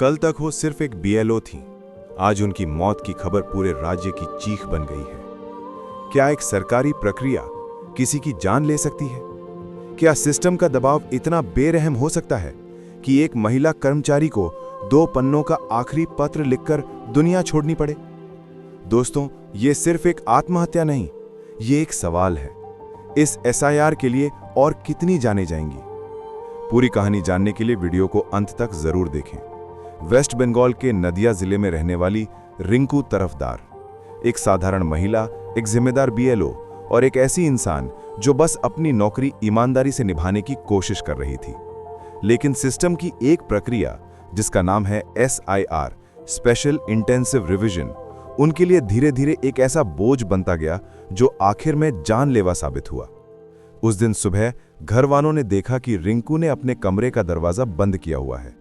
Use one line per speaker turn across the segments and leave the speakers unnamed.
कल तक वो सिर्फ एक बीएलओ थी। आज उनकी मौत की खबर पूरे राज्य की चीख बन गई है। क्या एक सरकारी प्रक्रिया किसी की जान ले सकती है? क्या सिस्टम का दबाव इतना बेरहम हो सकता है कि एक महिला कर्मचारी को 2 पन्नों का आखिरी पत्र लिखकर दुनिया छोड़नी पड़े? दोस्तों, ये सिर्फ एक आत्महत्या नहीं, ये एक सवाल है। इस एसआईआर के लिए और कितनी जाने जाएंगी? पूरी कहानी जानने के लिए वीडियो को अंत तक जरूर देखें। वेस्ट बंगाल के नदिया जिले में रहने वाली रिंकू तरफदार, एक साधारण महिला, एक जिम्मेदार बीएलओ और एक ऐसी इंसान जो बस अपनी नौकरी ईमानदारी से निभाने की कोशिश कर रही थी। लेकिन सिस्टम की एक प्रक्रिया जिसका नाम है एसआईआर, स्पेशल इंटेंसिव रिवीजन, उनके लिए धीरे धीरे एक ऐसा बोझ बनता गया जो आखिर में जानलेवा साबित हुआ। उस दिन सुबह घर वालों ने देखा कि रिंकू ने अपने कमरे का दरवाजा बंद किया हुआ है।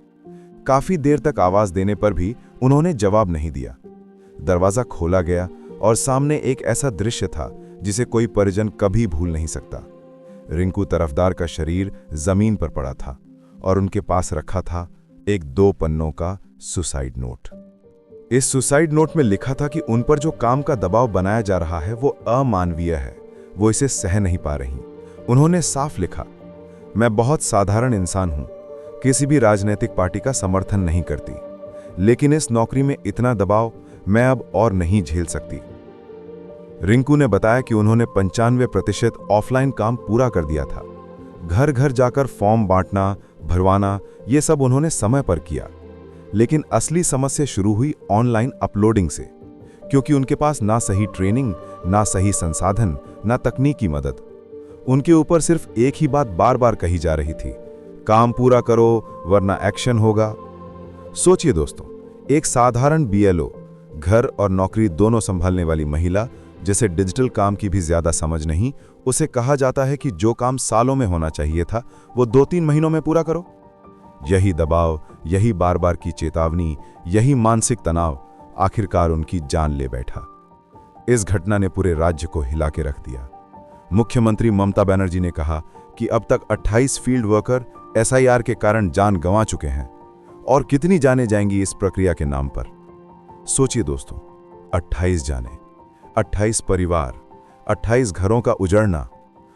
काफी देर तक आवाज देने पर भी उन्होंने जवाब नहीं दिया। दरवाजा खोला गया और सामने एक ऐसा दृश्य था जिसे कोई परिजन कभी भूल नहीं सकता। रिंकू तरफदार का शरीर जमीन पर पड़ा था और उनके पास रखा था एक 2 पन्नों का सुसाइड नोट। इस सुसाइड नोट में लिखा था कि उन पर जो काम का दबाव बनाया जा रहा है वो अमानवीय है, वो इसे सह नहीं पा रही। उन्होंने साफ लिखा, मैं बहुत साधारण इंसान हूं, किसी भी राजनीतिक पार्टी का समर्थन नहीं करती, लेकिन इस नौकरी में इतना दबाव मैं अब और नहीं झेल सकती। रिंकू ने बताया कि उन्होंने 95% ऑफलाइन काम पूरा कर दिया था। घर घर जाकर फॉर्म बांटना, भरवाना, ये सब उन्होंने समय पर किया। लेकिन असली समस्या शुरू हुई ऑनलाइन अपलोडिंग से, क्योंकि उनके पास ना सही ट्रेनिंग, ना सही संसाधन, ना तकनीकी मदद। उनके ऊपर सिर्फ एक ही बात बार बार कही जा रही थी, काम पूरा करो वरना एक्शन होगा। सोचिए दोस्तों, एक साधारण बीएलओ, घर और नौकरी दोनों संभालने वाली महिला, जिसे डिजिटल काम की भी ज्यादा समझ नहीं, उसे कहा जाता है कि जो काम सालों में होना चाहिए था वो 2-3 महीनों में पूरा करो। यही दबाव, यही बार बार की चेतावनी, यही मानसिक तनाव आखिरकार उनकी जान ले बैठा। इस घटना ने पूरे राज्य को हिला के रख दिया। मुख्यमंत्री ममता बनर्जी ने कहा कि अब तक 28 फील्ड वर्कर एसआईआर के कारण जान गंवा चुके हैं और कितनी जाने जाएंगी इस प्रक्रिया के नाम पर। सोचिए दोस्तों, 28 जाने, 28 परिवार, 28 घरों का उजड़ना,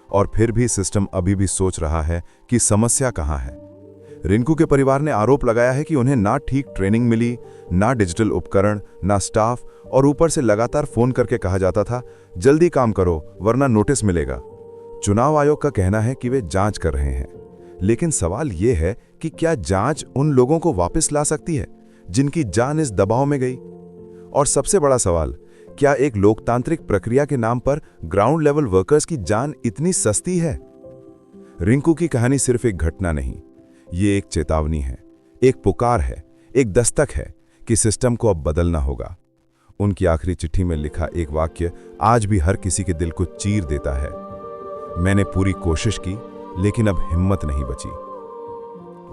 और फिर भी सिस्टम अभी भी सोच रहा है कि समस्या कहां है। रिंकू के परिवार ने आरोप लगाया है कि उन्हें ना ठीक ट्रेनिंग मिली, ना डिजिटल उपकरण, ना स्टाफ, और ऊपर से लगातार फोन करके कहा जाता था जल्दी काम करो वरना नोटिस मिलेगा। चुनाव आयोग का कहना है कि वे जांच कर रहे हैं, लेकिन सवाल यह है कि क्या जांच उन लोगों को वापस ला सकती है जिनकी जान इस दबाव में गई? और सबसे बड़ा सवाल, क्या एक लोकतांत्रिक प्रक्रिया के नाम पर ग्राउंड लेवल वर्कर्स की जान इतनी सस्ती है? रिंकू की कहानी सिर्फ एक घटना नहीं, ये एक चेतावनी है, एक पुकार है, एक दस्तक है कि सिस्टम को अब बदलना होगा। उनकी आखिरी चिट्ठी में लिखा एक वाक्य आज भी हर किसी के दिल को चीर देता है, मैंने पूरी कोशिश की लेकिन अब हिम्मत नहीं बची।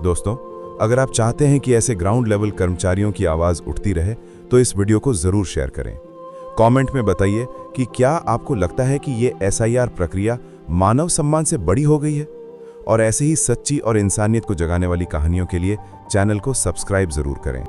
दोस्तों, अगर आप चाहते हैं कि ऐसे ग्राउंड लेवल कर्मचारियों की आवाज उठती रहे तो इस वीडियो को जरूर शेयर करें। कमेंट में बताइए कि क्या आपको लगता है कि ये एसआईआर प्रक्रिया मानव सम्मान से बड़ी हो गई है? और ऐसे ही सच्ची और इंसानियत को जगाने वाली कहानियों के लिए चैनल को सब्सक्राइब जरूर करें।